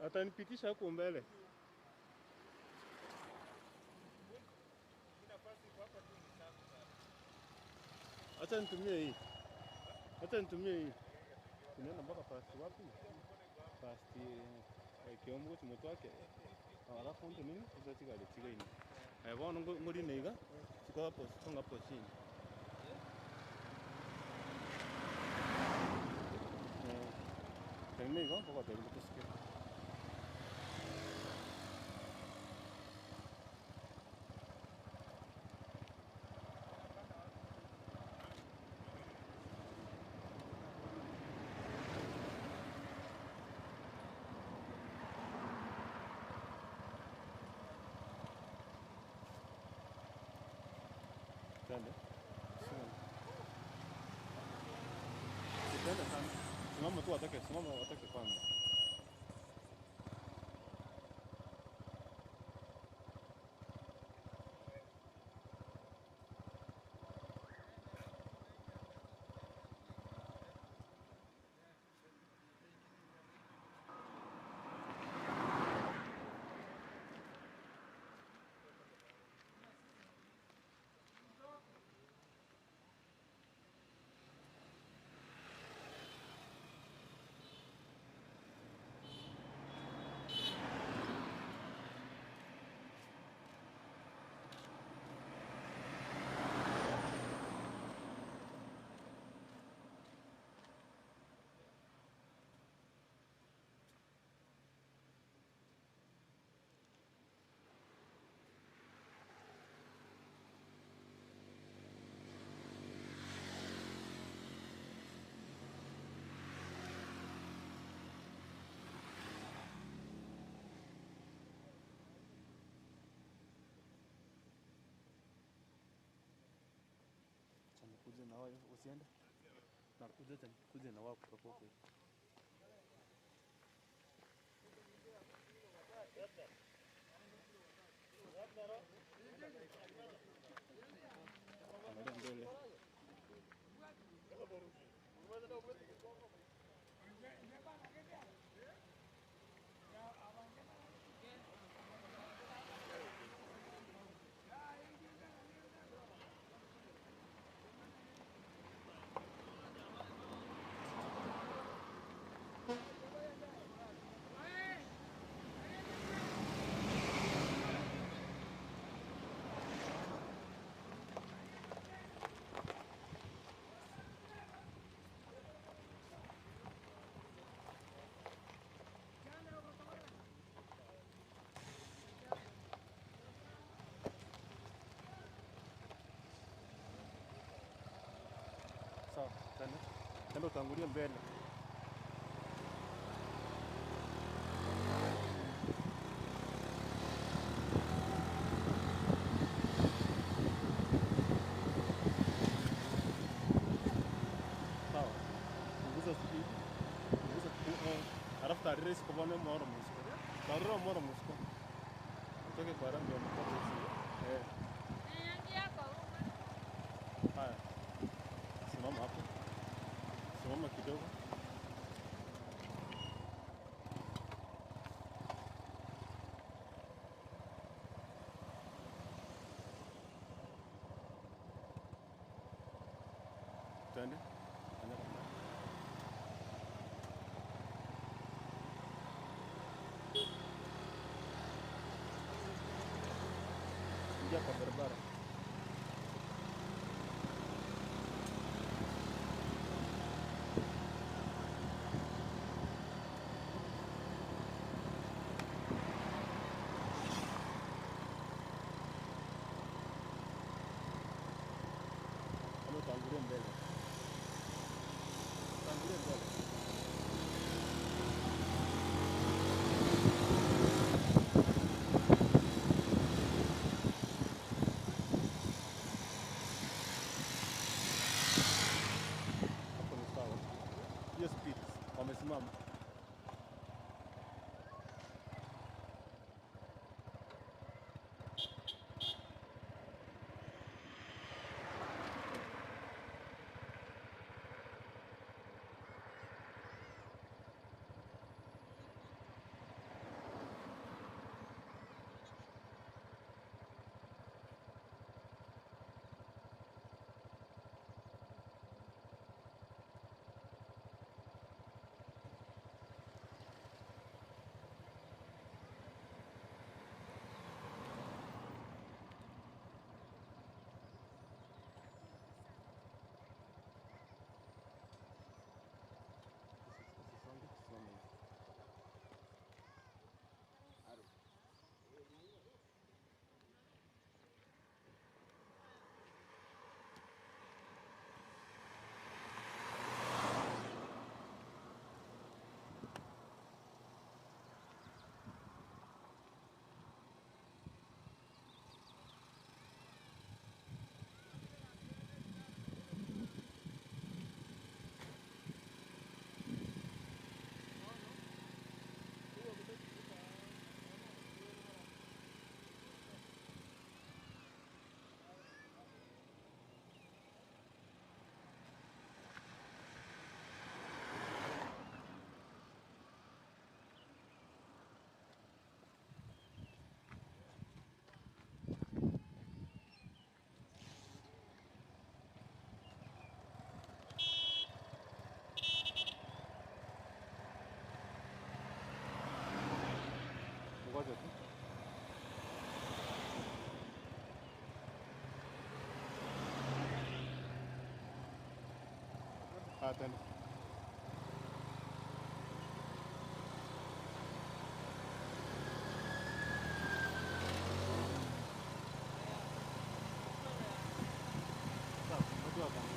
Atanipitisha huko mbele. Acha nitumie hii. Acha nitumie hii. Tunaenda mpaka past wapi? Past Kiombo chimoto wake. Alafu ndo nini? Sasa chikale chigaini. Bona ngori neiga. Siko hapo, siko hapo chini. Neiga mpaka tayari kusikia. Tende. Tende sana. Simama tu atake, simama atake kwanza. Kuja na wao usiende. Na kuja na wao kutoka huko. Angalia mbele. Sawa, tena utangulie mbele. Sawa. Punguza speed. Alafu tarire sikobone moro musiko. Tarire moro musiko. Utoke kwa rambi ya mkono. Haya. Simama hapo. Simama kidogo. Twende. Ingia kwa barabara. Tangulia mbele. Tangulia mbele. tu. Atende. Sawa, unajua kama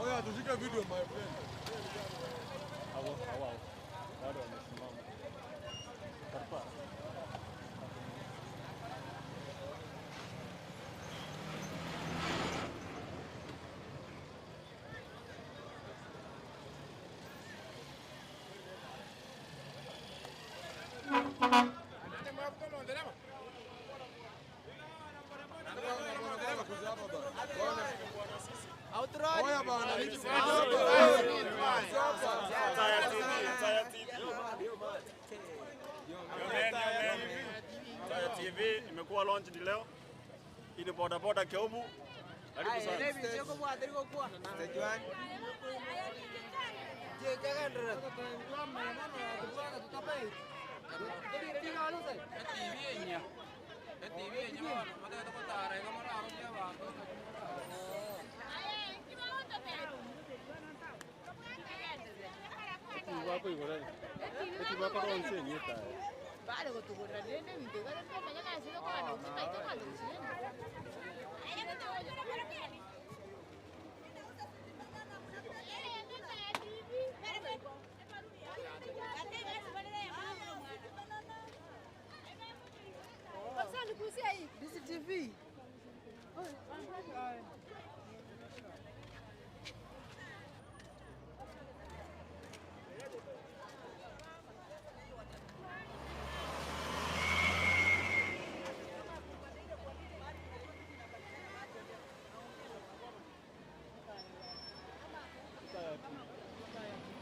Oya, tushike video my friend. Hawa bado wamesimama. Karpa. Oya bana, Taya TV imekuwa launch leo. Hii ni boda boda Keumbu. Karibu sana. Wako igorani. Eti wako ronse nyeta. Vale, con tu gorra de mi te gara que mañana ha sido cuando usted está tomando DCTV.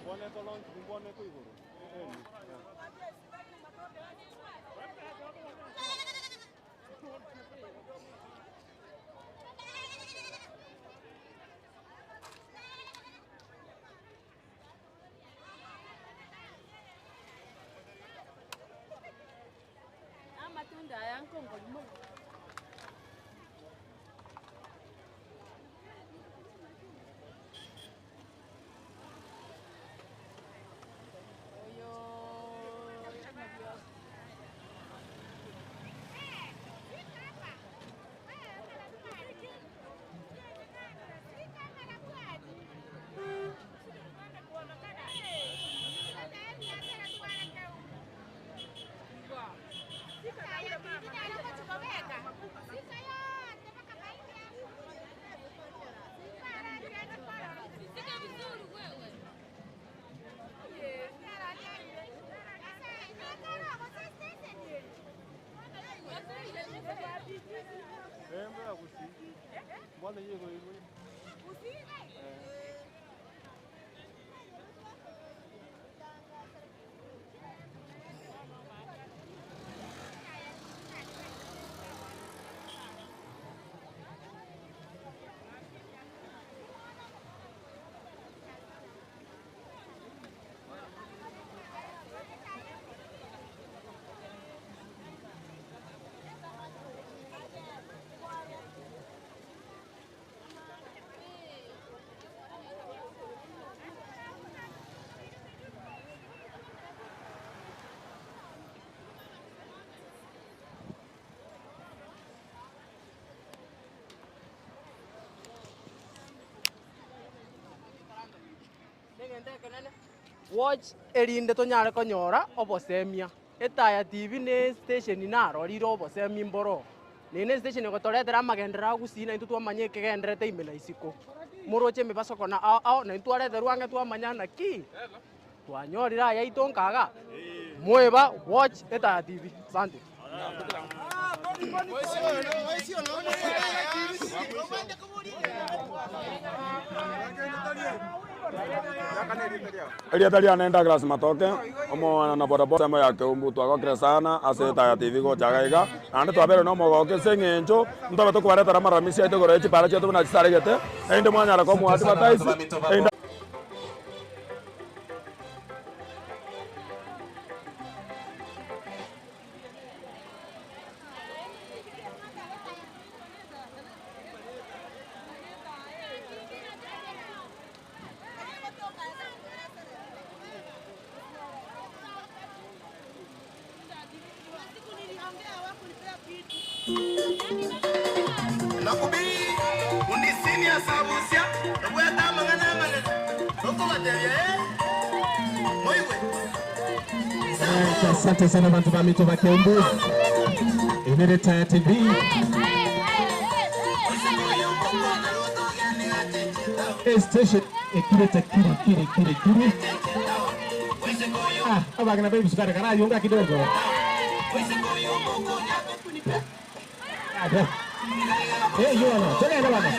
Buone to launch, buone to igoro. Matunda ya Kongo limo. Buone igoro igoro. Watch erinde tonyare konyora obosemia etaya TV ne station inaro riro obosemia mboro nene station gotoretera amagendera gusina into twamanye kegenderete imela isiko muroche mebasoko na ao na intwarete rwange twamanya na ki twanyorira ya itonkaga mweba watch etaya TV asante. Elia talia nenda glass matoke omo na bodaboda mo ya Keumbu twagokire sana aseta ya TV go chagaiga ande twabere no mogoke sengenjo ntobe to kwareta ramaramisi aite gore chipara chetu na chisaregete ende mwanya la ko mu advertise Nakubi unisini ya sabusia weta mangana mangana huko materia moiwe. Asante sana bantu ba mito ba Keumbu Inereta ya TV station ekireta kiri abagana baby sukara kana yonga kidogo yona tena bana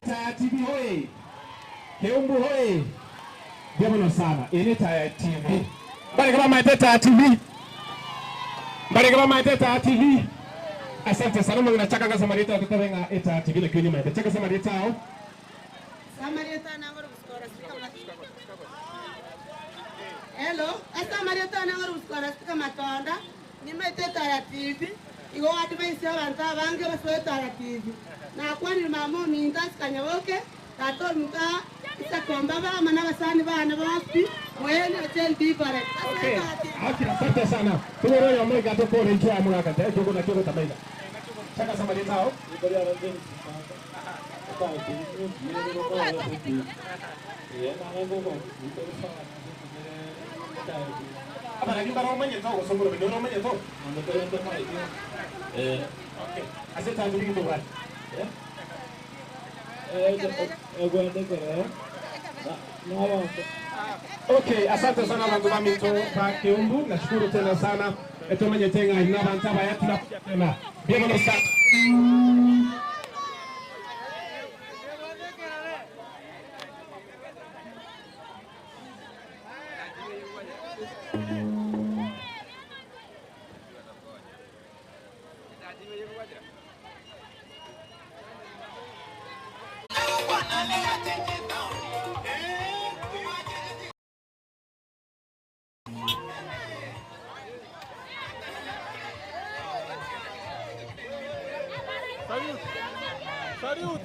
Taya TV hoye. Keumbu hoye. Biamono sana. Ini Taya TV. Bali kama maite Taya TV. Bali kama maite Taya TV. Asante sana mwana chaka kama Samarita tutavenga Taya TV lakini maite chaka Samarita au. Samarita nangoro kuskora sika matonda. Hello, Samarita nangoro kuskora sika matonda. Nimaite Taya TV. Igo advice abantu abange basoe Taya TV. Na kwani mama minta sikanyawoke tato muka isakomba ba mana basani bana bapi mwene hotel different. Okay. Asante sana. Tumoro yo mo gato ko rencho amuna ka te jogo na kyo tabaida. Chaka Samarita au. Apa lagi baru menyentuh kok sumber bener menyentuh. Oke. Asal tadi gitu kan. Ya. Okay, asante sana bantu ba Minto ba Keumbu, nashukuru tena sana. Eto menyetenga ina banta ba yetu na tena. Bienvenue sana. Salut,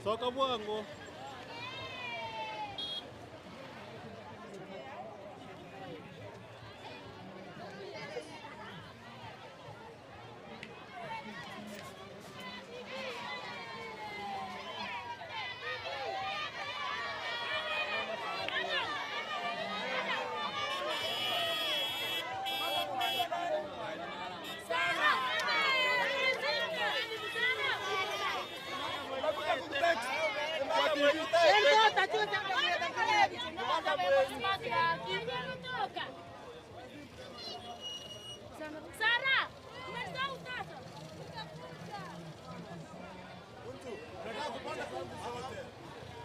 Soka Bwango.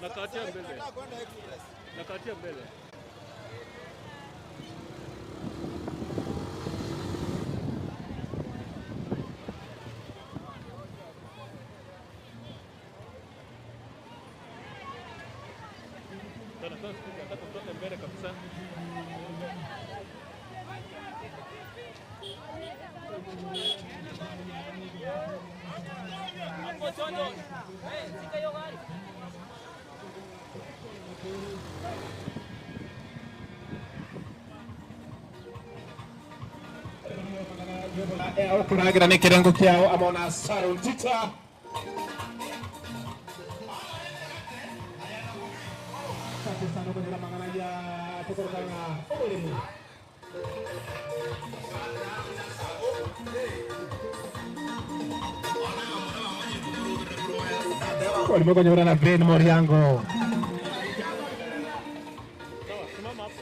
Nakatia mbele. Nakatia mbele. Nataka mbele kabisa. Hapo chondo. Sika hiyo gari. Kuragira ni kirengo kyao amona Saru Tita. Asante sana kwa nila mangana ya tukorogana olimu. Olimu kwenye wana Ben Moriango. Simama hapo.